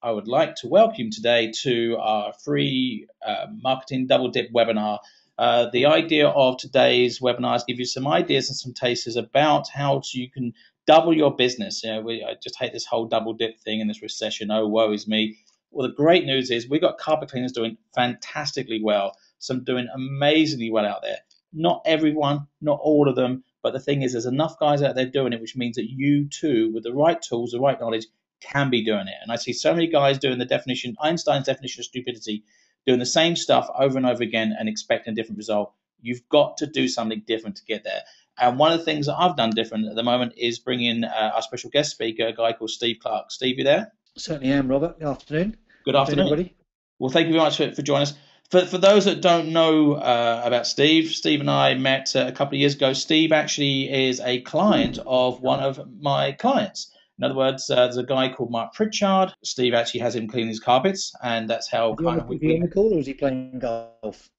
I would like to welcome you today to our free marketing double dip webinar. The idea of today's webinar is to give you some ideas and some tasters about you can double your business. I just hate this whole double dip thing in this recession. Oh, woe is me. Well, the great news is we've got carpet cleaners doing fantastically well. Some doing amazingly well out there. Not everyone, not all of them, but the thing is, there's enough guys out there doing it, which means that you too, with the right tools, the right knowledge, can be doing it. And I see so many guys doing Einstein's definition of stupidity, doing the same stuff over and over again and expecting a different result. You've got to do something different to get there. And one of the things that I've done different at the moment is bring in our special guest speaker, a guy called Steve Clarke. Steve, you there? Certainly am, Robert. Good afternoon. Good Afternoon, afternoon. everybody. Well, thank you very much for joining us. For those that don't know about Steve and I met a couple of years ago. Steve actually is a client of one of my clients. In other words, there's a guy called Mark Pritchard. Steve actually has him clean his carpets, and that's how kind of Is he on the call or is he playing golf?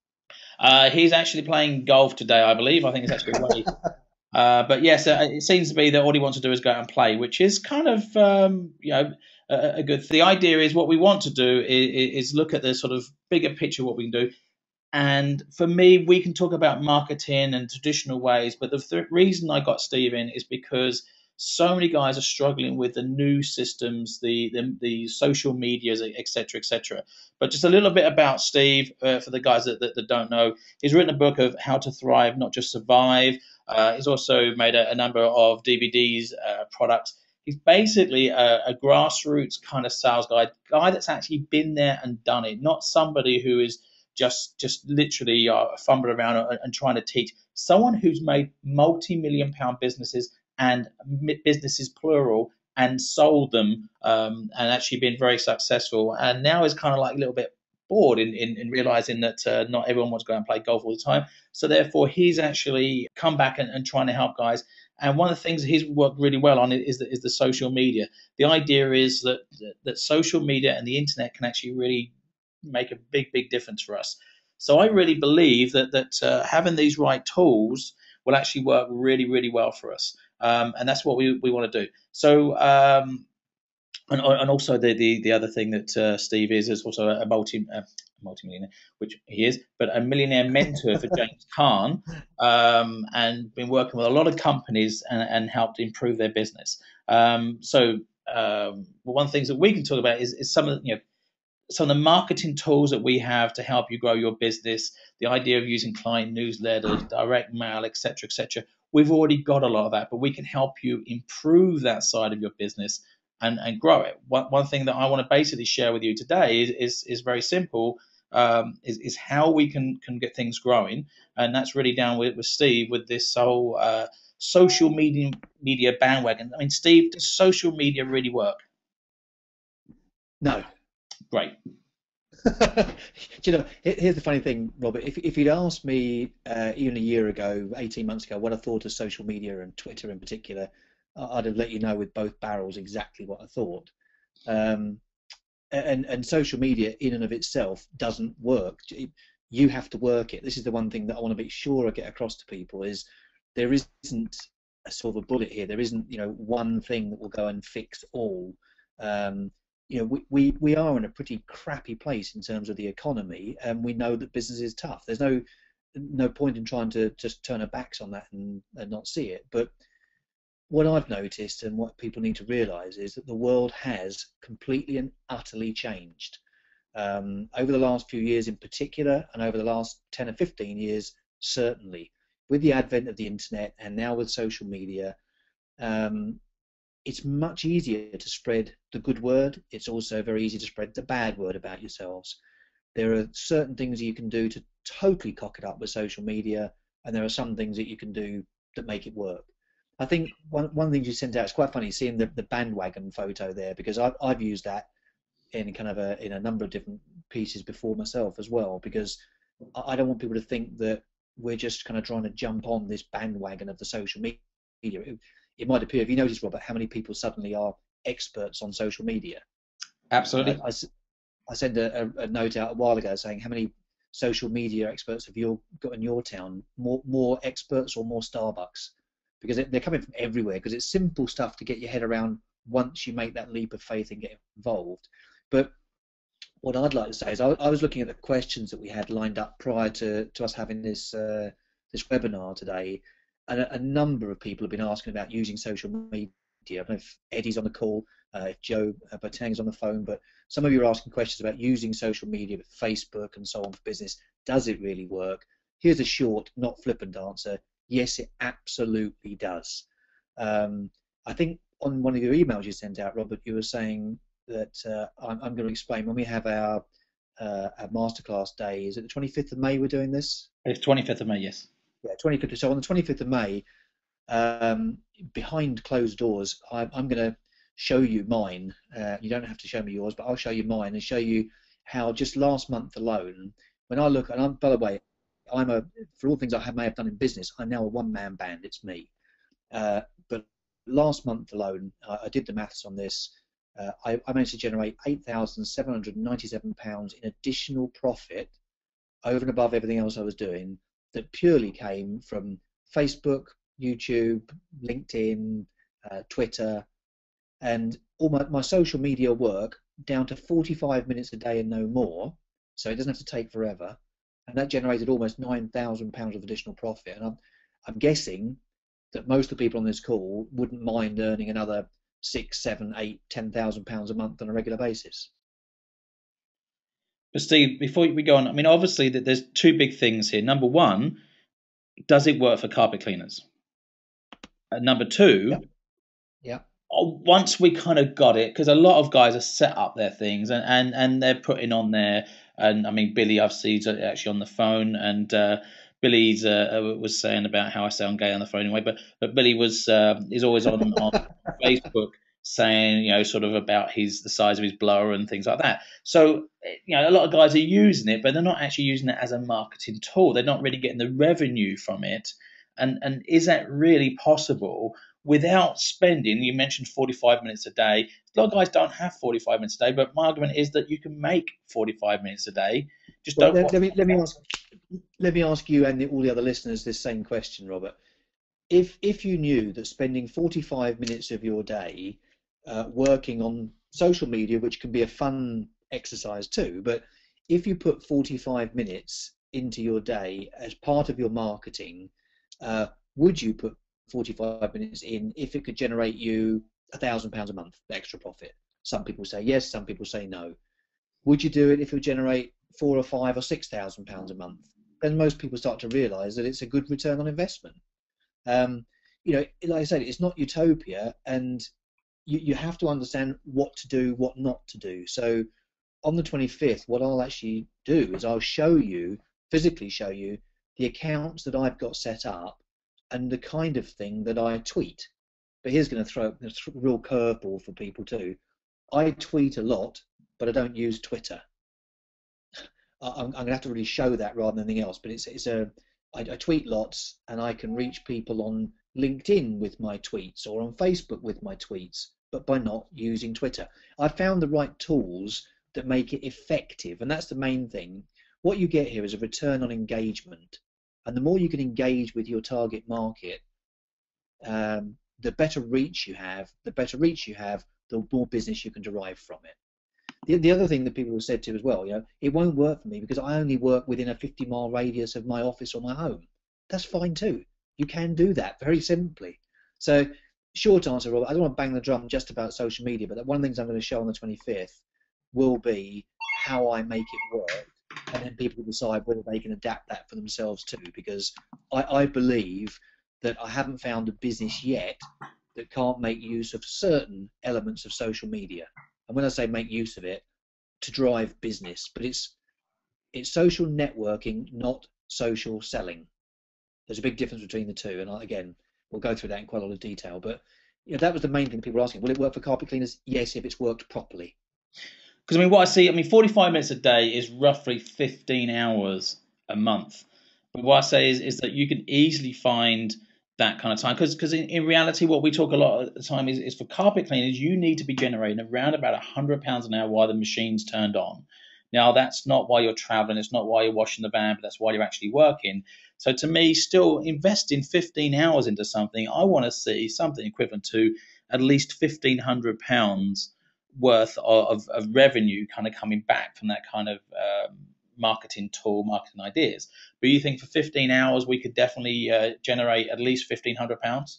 he's actually playing golf today, I believe. I think it's actually away. But yes, it seems to be that all he wants to do is go out and play, which is kind of a good. The idea is what we want to do is look at the sort of bigger picture, what we can do. And for me, we can talk about marketing and traditional ways, but the reason I got Steve in is because so many guys are struggling with the new systems, the social medias, etc., etc. But just a little bit about Steve for the guys that don't know. He's written a book of how to thrive, not just survive. He's also made a number of DVDs, products. He's basically a grassroots kind of sales guy that's actually been there and done it, not somebody who is just literally fumbling around and trying to teach. Someone who's made multi-million-pound businesses and businesses plural and sold them and actually been very successful. And now is kind of like a little bit bored in realizing that not everyone wants to go and play golf all the time. So therefore, he's actually come back and trying to help guys. And one of the things that he's worked really well on is the social media. The idea is that social media and the internet can actually really make a big difference for us. So I really believe that having these right tools will actually work really well for us, and that's what we want to do. So and also the other thing that Steve is also a multi-millionaire, which he is, but a millionaire mentor for James Kahn, and been working with a lot of companies and helped improve their business. One of the things that we can talk about is some of the marketing tools that we have to help you grow your business, the idea of using client newsletters, direct mail, etc., etc. We've already got a lot of that, but we can help you improve that side of your business and grow it. One thing that I want to basically share with you today is very simple, is how we can get things growing, and that's really down with Steve with this whole social media bandwagon. I mean, Steve, does social media really work? No. Great. Do you know, here's the funny thing, Robert. If you'd asked me even a year ago, 18 months ago, what I thought of social media and Twitter in particular, I'd have let you know with both barrels exactly what I thought. And social media in and of itself doesn't work. You have to work it. This is the one thing that I want to be sure I get across to people is there isn't a silver bullet here. There isn't, one thing that will go and fix all. We are in a pretty crappy place in terms of the economy, and we know that business is tough. There's no point in trying to just turn our backs on that and not see it. But what I've noticed and what people need to realise is that the world has completely and utterly changed over the last few years in particular, and over the last 10 or 15 years certainly, with the advent of the internet and now with social media. It's much easier to spread the good word. It's also very easy to spread the bad word about yourselves. There are certain things you can do to totally cock it up with social media, and there are some things that you can do that make it work. I think one thing you sent out is quite funny, seeing the bandwagon photo there, because I've used that in in a number of different pieces before myself as well, because I don't want people to think that we're just kind of trying to jump on this bandwagon of the social media. It might appear, if you notice, Robert, how many people suddenly are experts on social media. Absolutely. I sent a note out a while ago saying, how many social media experts have you got in your town? More experts or more Starbucks? Because they're coming from everywhere, because it's simple stuff to get your head around once you make that leap of faith and get involved. But what I'd like to say is I was looking at the questions that we had lined up prior to us having this webinar today, and a number of people have been asking about using social media. I don't know if Eddie's on the call, if Joe Batang is on the phone, but some of you are asking questions about using social media, Facebook and so on for business. Does it really work? Here's a short, not flippant answer. Yes, it absolutely does. I think on one of your emails you sent out, Robert, you were saying that I'm going to explain when we have our masterclass day. Is it the 25th of May we're doing this? It's 25th of May, yes. Yeah, 25th. So on the 25th of May, behind closed doors, I'm going to show you mine. You don't have to show me yours, but I'll show you mine and show you how just last month alone, when I look, and by the way, for all things I may have done in business, I'm now a one-man band. It's me. But last month alone, I did the maths on this. I managed to generate £8,797 in additional profit over and above everything else I was doing that purely came from Facebook, YouTube, LinkedIn, Twitter, and all my social media work down to 45 minutes a day and no more. So it doesn't have to take forever. And that generated almost £9,000 of additional profit. And I'm guessing that most of the people on this call wouldn't mind earning another £6,000, £7,000, £8,000, £10,000 a month on a regular basis. But Steve, before we go on, I mean, obviously that there's two big things here. Number one, does it work for carpet cleaners? Number two, yeah. Once we kind of got it, because a lot of guys are set up their things and they're putting on there. And I mean, Billy, I've seen actually on the phone, and Billy's was saying about how I sound gay on the phone anyway. But Billy is always on Facebook saying, sort of about the size of his blower and things like that. So, a lot of guys are using it, but they're not actually using it as a marketing tool. They're not really getting the revenue from it. And is that really possible without spending? You mentioned 45 minutes a day. A lot of guys don't have 45 minutes a day, but my argument is that you can make 45 minutes a day. Just well, don't. Let me ask you and all the other listeners this same question, Robert. If you knew that spending 45 minutes of your day working on social media, which can be a fun exercise too, but if you put 45 minutes into your day as part of your marketing, would you put 45 minutes in if it could generate you £1,000 a month extra profit? Some people say yes, some people say no. Would you do it if it would generate £4,000 or £5,000 or £6,000 a month? Then most people start to realise that it's a good return on investment. Like I said, it's not utopia, and you have to understand what to do, what not to do. So on the 25th, what I'll actually do is I'll physically show you the accounts that I've got set up and the kind of thing that I tweet. But here's going to throw a real curveball for people too. I tweet a lot, but I don't use Twitter. I'm going to have to really show that rather than anything else. But I tweet lots, and I can reach people on LinkedIn with my tweets or on Facebook with my tweets, but by not using Twitter. I found the right tools that make it effective, and that's the main thing. What you get here is a return on engagement, and the more you can engage with your target market, the better reach you have. The more business you can derive from it. The other thing that people have said to as well, it won't work for me because I only work within a 50-mile radius of my office or my home. That's fine too. You can do that very simply. So, short answer, Robert, I don't want to bang the drum just about social media, but one of the things I'm going to show on the 25th will be how I make it work, and then people decide whether they can adapt that for themselves too, because I believe that I haven't found a business yet that can't make use of certain elements of social media. And when I say make use of it, to drive business, but it's social networking, not social selling. There's a big difference between the two, and again, we'll go through that in quite a lot of detail. But that was the main thing people were asking. Will it work for carpet cleaners? Yes, if it's worked properly. Because what I see, 45 minutes a day is roughly 15 hours a month. But what I say is that you can easily find that kind of time, because in reality, what we talk a lot of the time is for carpet cleaners, you need to be generating around about £100 an hour while the machine's turned on. Now, that's not while you're traveling, it's not while you're washing the van, but that's while you're actually working. So to me, still investing 15 hours into something, I want to see something equivalent to at least £1,500 worth of revenue kind of coming back from that kind of marketing tool, marketing ideas. But you think for 15 hours we could definitely generate at least £1,500?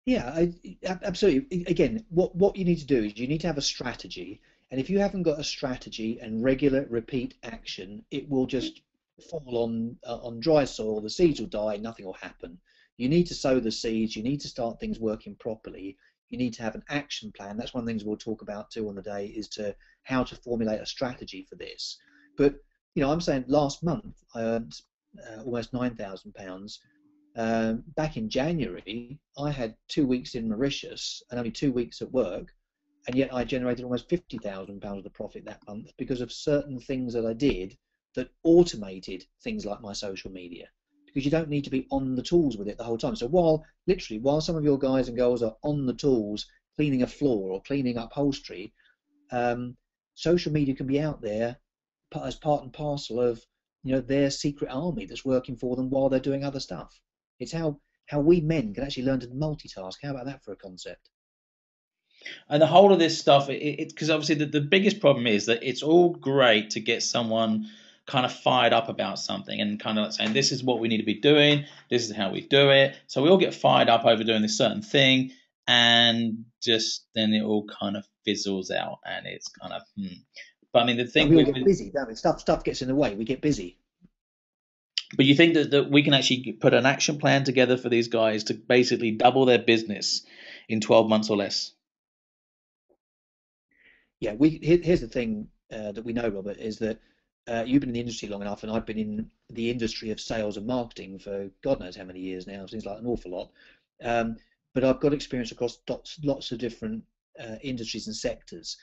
Yeah, absolutely. Again, what you need to do is you need to have a strategy, and if you haven't got a strategy and regular repeat action, it will just fall on dry soil. The seeds will die. Nothing will happen. You need to sow the seeds. You need to start things working properly. You need to have an action plan. That's one of the things we'll talk about too on the day, is to how to formulate a strategy for this. But I'm saying last month I earned almost £9,000. Back in January, I had 2 weeks in Mauritius and only 2 weeks at work, and yet I generated almost £50,000 of profit that month because of certain things that I did that automated things like my social media. Because you don't need to be on the tools with it the whole time. So while some of your guys and girls are on the tools cleaning a floor or cleaning upholstery, social media can be out there as part and parcel of their secret army that's working for them while they're doing other stuff. It's how we men can actually learn to multitask. How about that for a concept? And the whole of this stuff, because obviously the biggest problem is that it's all great to get someone kind of fired up about something and kind of like saying, this is what we need to be doing, this is how we do it. So we all get fired up over doing this certain thing, and just then it all kind of fizzles out, and it's kind of, But I mean, the And thing we all with, get busy, don't we? Stuff gets in the way. We get busy. but you think that we can actually put an action plan together for these guys to basically double their business in 12 months or less? Yeah, here's the thing that we know, Robert, is that you've been in the industry long enough, and I've been in the industry of sales and marketing for God knows how many years now. Seems like an awful lot. Um, but I've got experience across lots of different industries and sectors.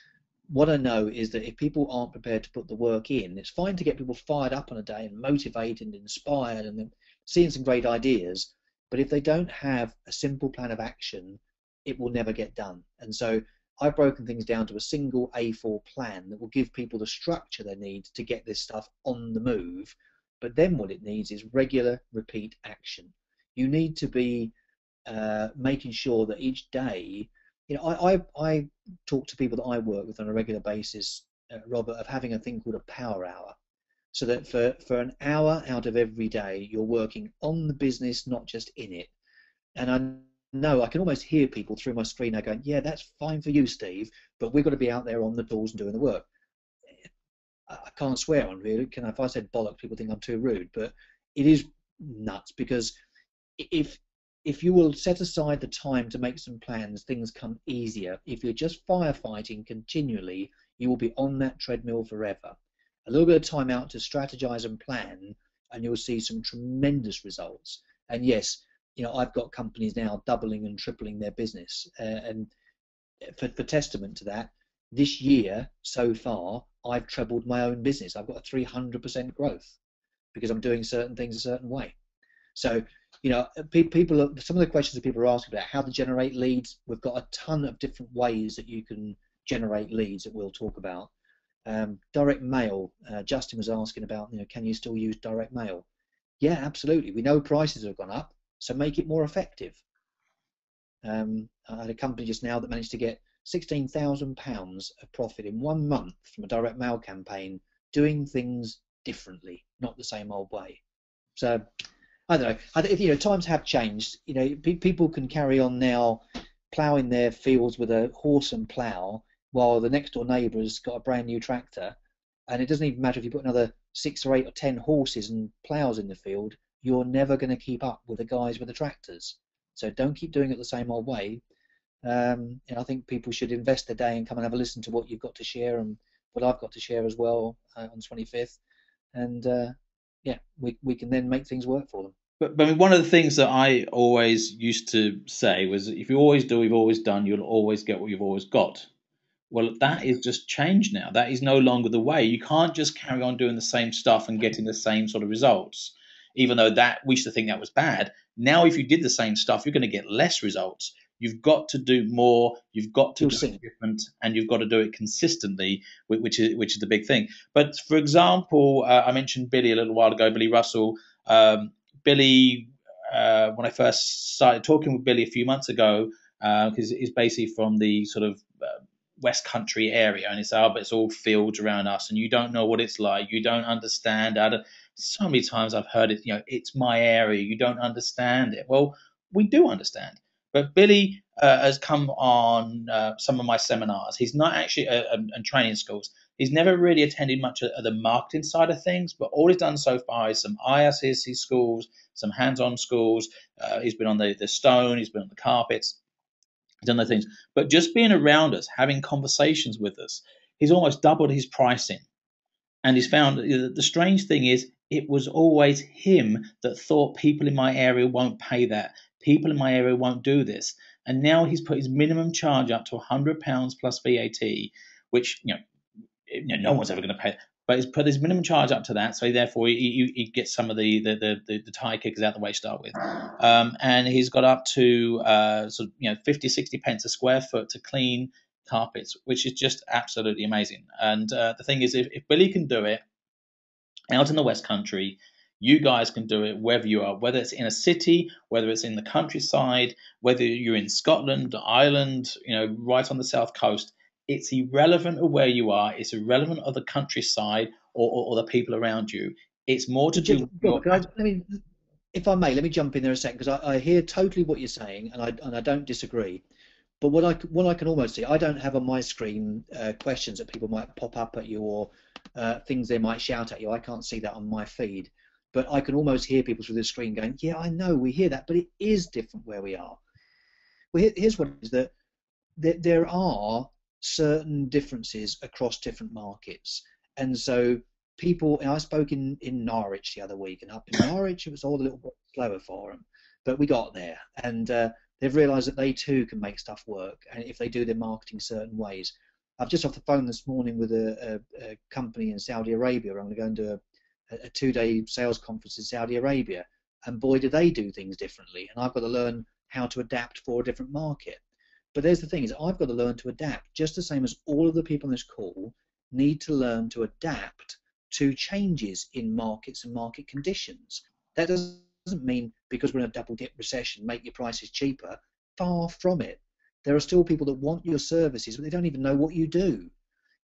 What I know is that if people aren't prepared to put the work in, it's fine to get people fired up on a day and motivated and inspired and seeing some great ideas. But if they don't have a simple plan of action, it will never get done. And so I've broken things down to a single A4 plan that will give people the structure they need to get this stuff on the move. But then what it needs is regular repeat action. You need to be making sure that each day, I talk to people that I work with on a regular basis, Robert, of having a thing called a power hour. So that for an hour out of every day, you're working on the business, not just in it. And I know I can almost hear people through my screen now going, yeah, that's fine for you, Steve, but we've got to be out there on the tools and doing the work. I can't swear on really. If I said bollocks, people think I'm too rude, but it is nuts because if if you will set aside the time to make some plans, things come easier. If you're just firefighting continually, you will be on that treadmill forever. A little bit of time out to strategize and plan, and you'll see some tremendous results. And yes, I've got companies now doubling and tripling their business, and for testament to that, this year so far, I've trebled my own business. I've got a 300% growth because I'm doing certain things a certain way. So, people, some of the questions that people are asking about how to generate leads, we've got a ton of different ways that you can generate leads that we'll talk about. Direct mail, Justin was asking about, can you still use direct mail? Yeah, absolutely. We know prices have gone up, so make it more effective. I had a company just now that managed to get £16,000 of profit in 1 month from a direct mail campaign, doing things differently, not the same old way. So I don't know. If times have changed, people can carry on now ploughing their fields with a horse and plough while the next door neighbour's got a brand new tractor, and it doesn't even matter if you put another 6 or 8 or 10 horses and ploughs in the field, you're never going to keep up with the guys with the tractors. So don't keep doing it the same old way. I think people should invest a day and come and have a listen to what you've got to share and what I've got to share as well on the 25th, and yeah, we can then make things work for them. But I mean, one of the things that I always used to say was, if you always do what you've always done, you'll always get what you've always got. Well, that is just changed now. That is no longer the way. You can't just carry on doing the same stuff and getting the same sort of results, even though that we used to think that was bad. Now, if you did the same stuff, you're going to get less results. You've got to do more. You've got to You'll do see. it different, and you've got to do it consistently, which is the big thing. But for example, I mentioned Billy a little while ago, Billy Russell. Billy, when I first started talking with Billy a few months ago, because he's basically from the sort of West Country area, and it's but it's all fields around us, and you don't know what it's like. You don't understand. So many times I've heard it. It's my area. You don't understand it. Well, we do understand. But Billy has come on some of my seminars. He's not actually and training schools. He's never really attended much of the marketing side of things, but all he's done so far is some ISC schools, some hands-on schools. He's been on the stone. He's been on the carpets. He's done those things. But just being around us, having conversations with us, he's almost doubled his pricing. And he's found the strange thing is it was always him that thought people in my area won't pay that. People in my area won't do this. And now he's put his minimum charge up to £100 plus VAT, which no one's ever going to pay. But he's put his minimum charge up to that, so therefore he gets some of the tire kickers out the way to start with, and he's got up to 50, 60 pence a square foot to clean carpets, which is just absolutely amazing. And the thing is, if Billy can do it out in the West Country, you guys can do it wherever you are, whether it's in a city, whether it's in the countryside, whether you're in Scotland, Ireland, right on the south coast. It's irrelevant of where you are. It's irrelevant of the countryside or the people around you. It's more to do with if I may, let me jump in there a second, because I hear totally what you're saying, and I don't disagree. But what I can almost see, I don't have on my screen questions that people might pop up at you, or things they might shout at you. I can't see that on my feed. But I can almost hear people through the screen going, yeah, I know, we hear that, but it is different where we are. Well, here's what it is, that there are certain differences across different markets. And so people, and I spoke in Norwich the other week, and up in Norwich it was all a little bit slower for them, but we got there, and they've realised that they too can make stuff work, and if they do their marketing certain ways. I've just off the phone this morning with a company in Saudi Arabia. I'm going to go and do a 2-day sales conference in Saudi Arabia, and boy, do they do things differently, and I've got to learn how to adapt for a different market. But there's the thing, is I've got to learn to adapt, just the same as all of the people on this call need to learn to adapt to changes in markets and market conditions. That doesn't mean because we're in a double-dip recession, make your prices cheaper. Far from it. There are still people that want your services, but they don't even know what you do.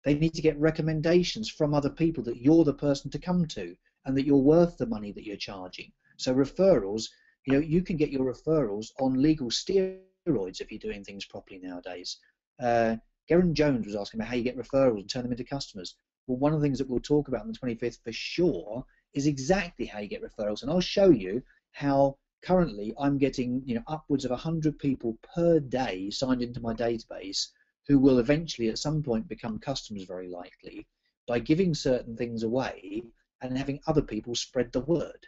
They need to get recommendations from other people that you're the person to come to, and that you're worth the money that you're charging. So referrals, you can get your referrals on legal steroids if you're doing things properly nowadays. Garen Jones was asking about how you get referrals and turn them into customers. Well, one of the things that we'll talk about on the 25th for sure is exactly how you get referrals, and I'll show you how currently I'm getting upwards of 100 people per day signed into my database who will eventually at some point become customers, very likely, by giving certain things away and having other people spread the word.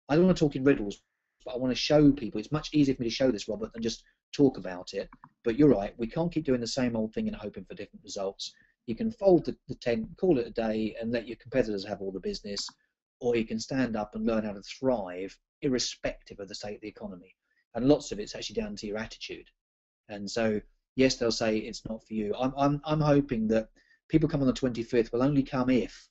I don't want to talk in riddles, but I want to show people. It's much easier for me to show this, Robert, than just talk about it. But you're right, we can't keep doing the same old thing and hoping for different results. You can fold the tent, call it a day, and let your competitors have all the business, or you can stand up and learn how to thrive irrespective of the state of the economy. And lots of it's actually down to your attitude. And so, yes, they'll say it's not for you. I'm hoping that people come on the 25th will only come if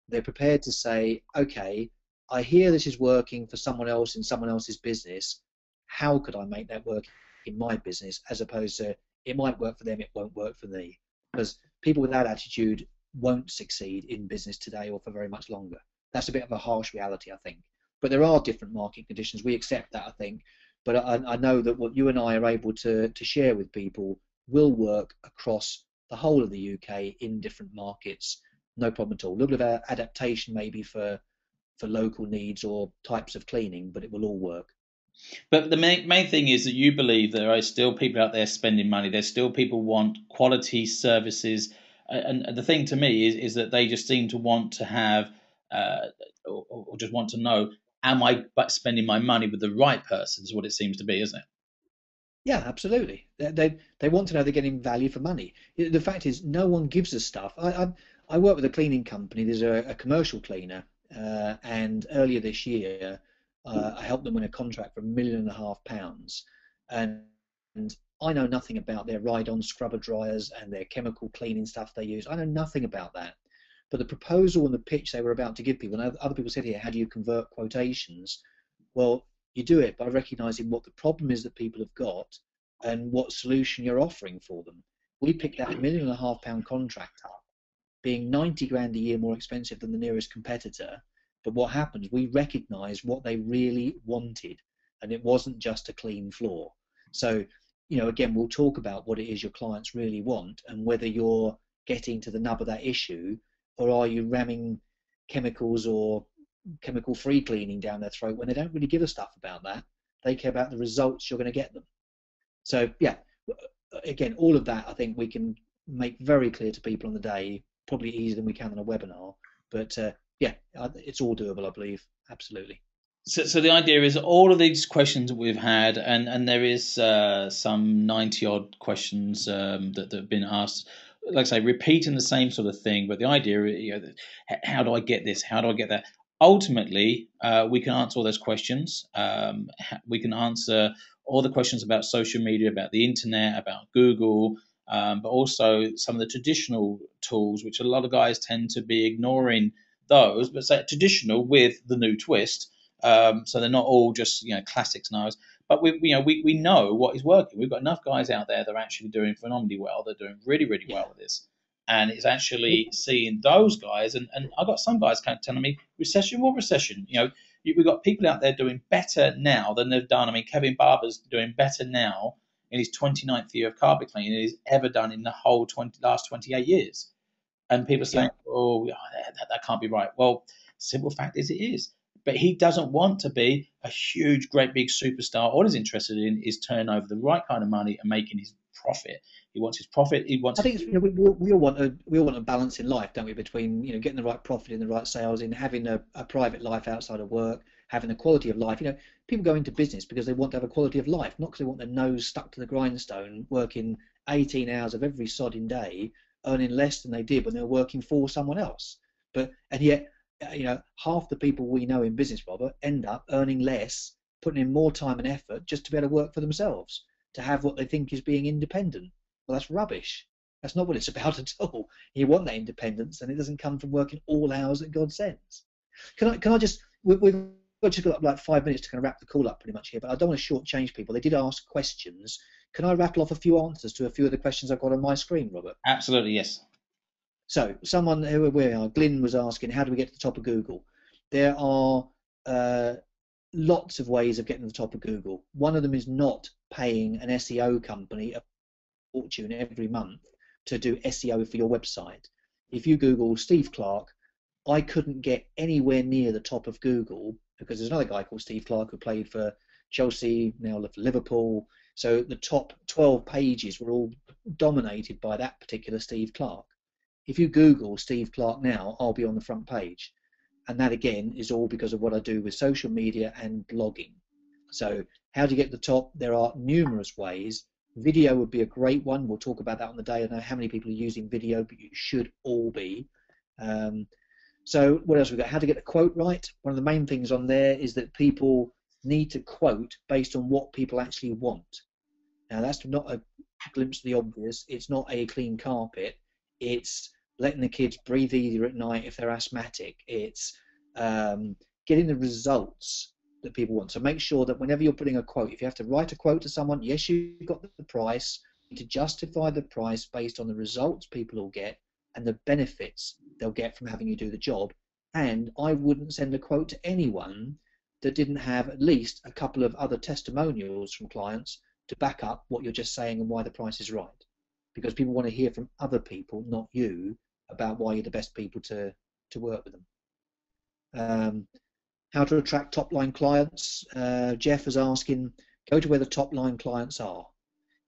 they're prepared to say, okay, I hear this is working for someone else in someone else's business. How could I make that work in my business, as opposed to it might work for them, it won't work for me? Because people with that attitude won't succeed in business today or for very much longer. That's a bit of a harsh reality, I think. But there are different market conditions. We accept that, I think. But I know that what you and I are able to share with people will work across the whole of the UK in different markets. No problem at all. A little bit of adaptation maybe for local needs or types of cleaning, but it will all work. But the main thing is that you believe there are still people out there spending money. There's still people want quality services, and the thing to me is that they just seem to want to have, or just want to know, am I spending my money with the right person? Is what it seems to be, isn't it? Yeah, absolutely. They want to know they're getting value for money. The fact is, no one gives us stuff. I work with a cleaning company. There's a commercial cleaner, and earlier this year, I helped them win a contract for £1.5 million, and I know nothing about their ride-on scrubber dryers and their chemical cleaning stuff they use. I know nothing about that. But the proposal and the pitch they were about to give people, and other people said here, how do you convert quotations? Well, you do it by recognizing what the problem is that people have got and what solution you're offering for them. We picked that £1.5 million contract up, being 90 grand a year more expensive than the nearest competitor. But what happens, we recognised what they really wanted, and it wasn't just a clean floor. So, again, we'll talk about what it is your clients really want and whether you're getting to the nub of that issue, or are you ramming chemicals or chemical-free cleaning down their throat when they don't really give a stuff about that. They care about the results you're going to get them. So, yeah, again, all of that I think we can make very clear to people on the day, probably easier than we can on a webinar. But yeah, it's all doable, I believe. Absolutely. So the idea is all of these questions that we've had, and there is some 90 odd questions that have been asked, like I say, repeating the same sort of thing. But the idea, how do I get this? How do I get that? Ultimately, we can answer all those questions. We can answer all the questions about social media, about the internet, about Google, but also some of the traditional tools, which a lot of guys tend to be ignoring those, but say traditional with the new twist. So they're not all just classics now. But we know what is working. We've got enough guys out there that are actually doing phenomenally well. They're doing really, really well with this. And it's actually seeing those guys. And I've got some guys kind of telling me recession, what recession? We've got people out there doing better now than they've done. I mean, Kevin Barber's doing better now in his 29th year of carpet cleaning than he's ever done in the whole last 28 years. And people saying, oh, that can't be right. Well, simple fact is it is. But he doesn't want to be a huge, great big superstar. All he's interested in is turning over the right kind of money and making his profit. He wants his profit. He wants. I think we all want a balance in life, don't we? Between getting the right profit in the right sales, in having a private life outside of work, having a quality of life. People go into business because they want to have a quality of life, not because they want their nose stuck to the grindstone, working 18 hours of every sodding day, earning less than they did when they were working for someone else. And yet, half the people we know in business, Robert, end up earning less, putting in more time and effort just to be able to work for themselves, to have what they think is being independent. Well, that's rubbish. That's not what it's about at all. You want that independence, and it doesn't come from working all hours that God sends. Can I just? We've just got like 5 minutes to kind of wrap the call up pretty much here, but I don't want to shortchange people. They did ask questions. Can I rattle off a few answers to a few of the questions I've got on my screen, Robert? Absolutely, yes. So someone Glyn was asking, how do we get to the top of Google? There are lots of ways of getting to the top of Google. One of them is not paying an SEO company a fortune every month to do SEO for your website. If you Google Steve Clarke, I couldn't get anywhere near the top of Google because there's another guy called Steve Clarke who played for Chelsea, now for Liverpool. So the top 12 pages were all dominated by that particular Steve Clarke. If you Google Steve Clarke now, I'll be on the front page. And that, again, is all because of what I do with social media and blogging. So how do you get to the top? There are numerous ways. Video would be a great one. We'll talk about that on the day. I don't know how many people are using video, but you should all be. So what else we got? How to get the quote right. One of the main things on there is that people need to quote based on what people actually want. Now, that's not a glimpse of the obvious. It's not a clean carpet. It's letting the kids breathe easier at night if they're asthmatic. It's getting the results that people want. So make sure that whenever you're putting a quote, if you have to write a quote to someone, yes, you've got the price. You need to justify the price based on the results people will get and the benefits they'll get from having you do the job. And I wouldn't send a quote to anyone that didn't have at least a couple of other testimonials from clients to back up what you're just saying and why the price is right. Because people want to hear from other people, not you, about why you're the best people to work with them. How to attract top-line clients. Jeff is asking, go to where the top-line clients are.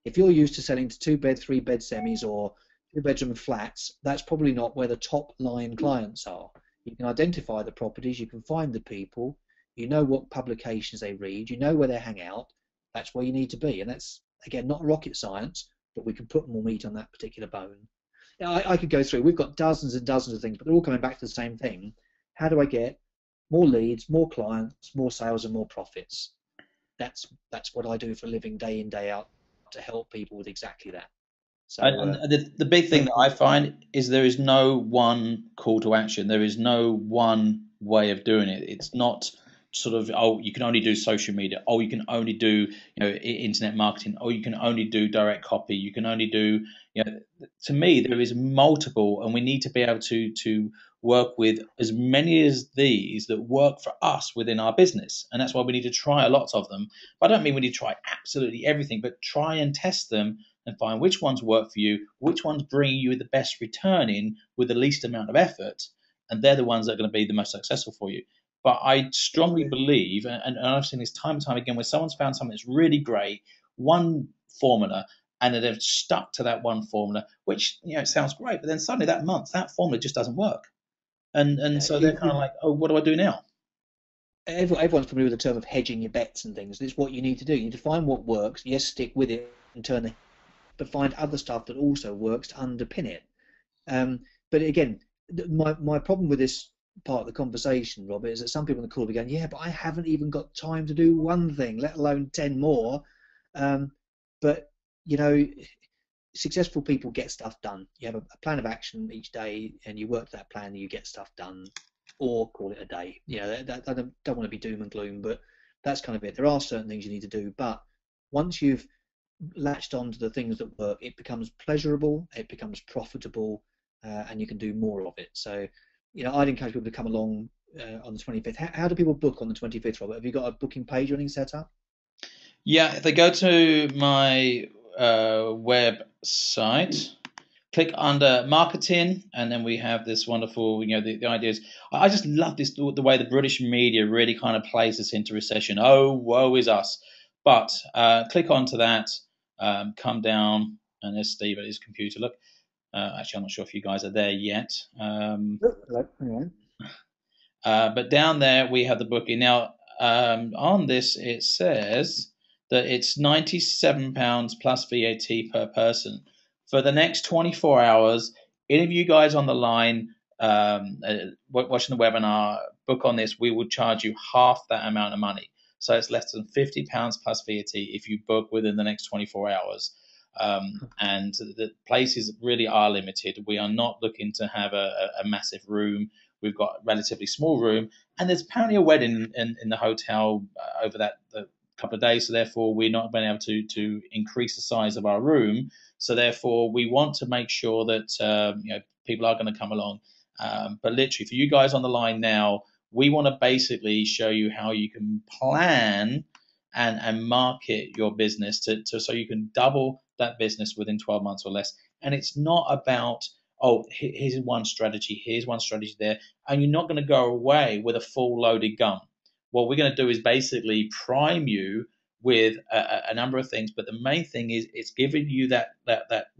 If you're used to selling to 2-bed, 3-bed semis or 2-bedroom flats, that's probably not where the top-line clients are. You can identify the properties, you can find the people, you know what publications they read, you know where they hang out. That's where you need to be. And that's, again, not rocket science, but we can put more meat on that particular bone. I could go through. We've got dozens and dozens of things, but they're all coming back to the same thing. How do I get more leads, more clients, more sales, and more profits? That's what I do for a living, day in, day out, to help people with exactly that. So, and the big thing that I find is there is no one call to action. There is no one way of doing it. It's not sort of, oh, you can only do social media, oh, you can only do internet marketing, oh, you can only do direct copy, you can only do to me there is multiple, and we need to be able to work with as many as these that work for us within our business, and that's why we need to try a lot of them. But I don't mean we need to try absolutely everything, but try and test them and find which ones work for you, which ones bring you the best return in with the least amount of effort, and they're the ones that are going to be the most successful for you. But I strongly believe, and I've seen this time and time again, where someone's found something that's really great, one formula, and then they've stuck to that one formula, which it sounds great, but then suddenly that month that formula just doesn't work, and Yeah, so they're kind of like, oh, what do I do now? everyone's familiar with the term of hedging your bets and things. It's what you need to do. You need to find what works. Yes, stick with it and turn the, but find other stuff that also works to underpin it. But again, my problem with this part of the conversation, Robert, is that some people in the call will be going, yeah, but I haven't even got time to do one thing, let alone 10 more. But, successful people get stuff done. You have a plan of action each day and you work to that plan and you get stuff done, or call it a day. I don't want to be doom and gloom, but that's kind of it. There are certain things you need to do, but once you've latched on to the things that work, it becomes pleasurable, it becomes profitable, and you can do more of it. So, I'd encourage people to come along on the 25th. How do people book on the 25th, Robert? Have you got a booking page or anything set up? Yeah, if they go to my website, click under marketing, and then we have this wonderful, the idea is, I just love this, the way the British media really kind of plays us into recession. Oh, woe is us. But click onto that, come down, and there's Steve at his computer. Look, actually, I'm not sure if you guys are there yet. Hello. But down there we have the booking. Now, on this it says that it's £97 plus VAT per person. For the next 24 hours, any of you guys on the line watching the webinar, book on this, we will charge you half that amount of money. So it's less than £50 plus VAT if you book within the next 24 hours. And the places really are limited. We are not looking to have a massive room. We've got a relatively small room, and there's apparently a wedding in the hotel over the couple of days. So therefore, we're not being able to increase the size of our room. So therefore, we want to make sure that people are going to come along. But literally, for you guys on the line now, we want to basically show you how you can plan and market your business to so you can double that business within 12 months or less. And it's not about, oh, here's one strategy there, and you're not going to go away with a full loaded gun. What we're going to do is basically prime you with a number of things, but the main thing is it's giving you that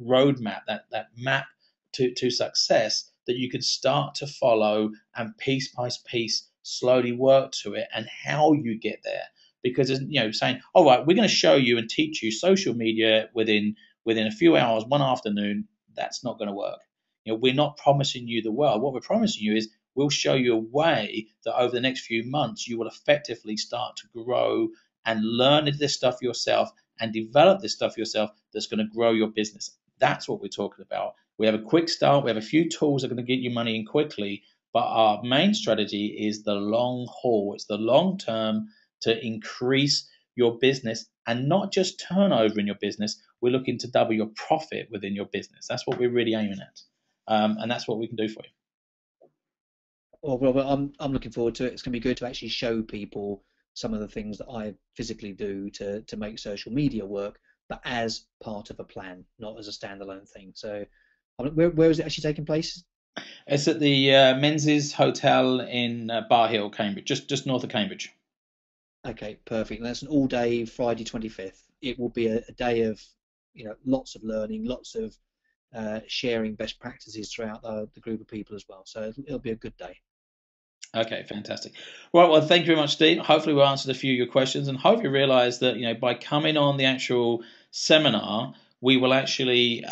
roadmap, that map to success that you can start to follow and piece by piece slowly work to it, and how you get there. Because saying, all right, we're going to show you and teach you social media within a few hours, one afternoon, that's not going to work. We're not promising you the world. What we're promising you is we'll show you a way that over the next few months you will effectively start to grow and learn this stuff yourself and develop this stuff yourself that's going to grow your business. That's what we're talking about. We have a quick start. We have a few tools that are going to get you money in quickly, but our main strategy is the long haul. It's the long term to increase your business, and not just turnover in your business. We're looking to double your profit within your business. That's what we're really aiming at. And that's what we can do for you. Well, Robert, I'm looking forward to it. It's going to be good to actually show people some of the things that I physically do to make social media work, but as part of a plan, not as a standalone thing. So, where is it actually taking place? It's at the Menzies Hotel in Bar Hill, Cambridge, just north of Cambridge. Okay, perfect. And that's an all-day Friday 25th. It will be a day of, lots of learning, lots of sharing best practices throughout the group of people as well. So it'll be a good day. Okay, fantastic. Right, well, thank you very much, Steve. Hopefully, we answered a few of your questions, and hope you realise that by coming on the actual seminar, we will actually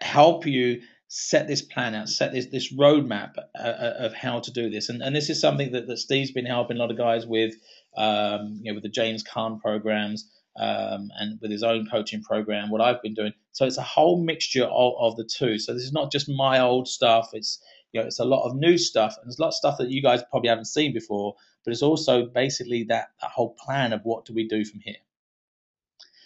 help you set this plan out, set this roadmap of how to do this. And this is something that Steve's been helping a lot of guys with, with the James Kahn programs, and with his own coaching program, what I've been doing. So it's a whole mixture of the two. So this is not just my old stuff. It's it's a lot of new stuff, and there's a lot of stuff that you guys probably haven't seen before. But it's also basically that whole plan of what do we do from here.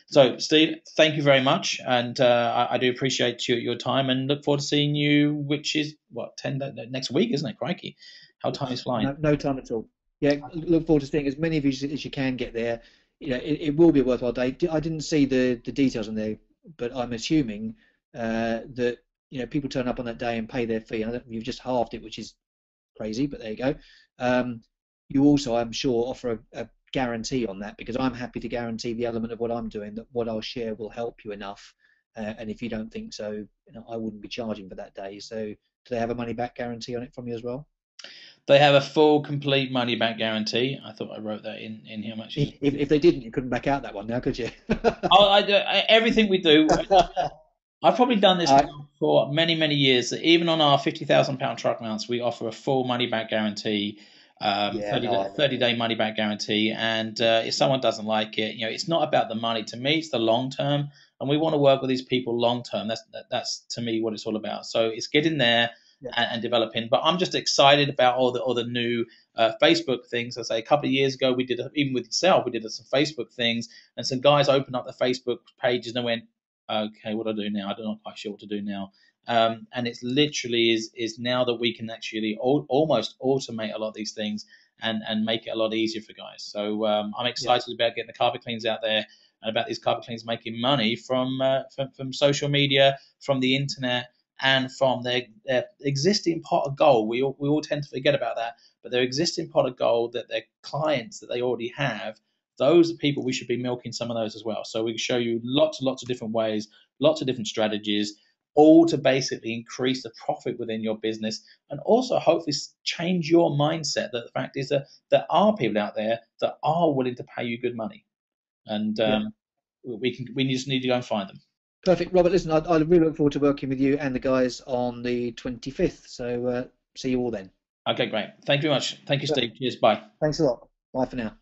So, Steve, thank you very much, and I do appreciate your time, and look forward to seeing you, which is what next week, isn't it? Crikey, how time is flying. No time at all. Yeah, look forward to seeing as many of you as you can get there. It will be a worthwhile day. I didn't see the details on there, but I'm assuming that people turn up on that day and pay their fee. You've just halved it, which is crazy, but there you go. You also, I'm sure, offer a guarantee on that, because I'm happy to guarantee the element of what I'm doing, that what I'll share will help you enough. And if you don't think so, I wouldn't be charging for that day. So do they have a money back guarantee on it from you as well? They have a full, complete money back guarantee. I thought I wrote that in here. Actually, If they didn't, you couldn't back out that one now, could you? everything we do. I've probably done this I, now for many, many years. That even on our £50,000 truck mounts, we offer a full money back guarantee, yeah, no, I know. 30-day money back guarantee. And if someone doesn't like it, it's not about the money. To me, it's the long term, and we want to work with these people long term. That's to me what it's all about. So it's getting there Yeah, and developing. But I'm just excited about all the new Facebook things. I say a couple of years ago, we did even with yourself, we did some Facebook things, and some guys opened up the Facebook pages and went, okay, what do I do now? I'm not quite sure what to do now. And it's literally is now that we can actually almost automate a lot of these things and make it a lot easier for guys. So I'm yeah, excited about getting the carpet cleans out there and about these carpet cleans making money from social media, from the internet, and from their existing pot of gold. We all tend to forget about that, but their existing pot of gold, that their clients that they already have, those are people we should be milking some of those as well. So we can show you lots and lots of different ways, lots of different strategies, all to basically increase the profit within your business, and also hopefully change your mindset that the fact is that there are people out there that are willing to pay you good money, and yeah. we just need to go and find them. Perfect, Robert. Listen, I really look forward to working with you and the guys on the 25th. So see you all then. Okay, great. Thank you very much. Thank you, Perfect. Steve. Cheers. Bye. Thanks a lot. Bye for now.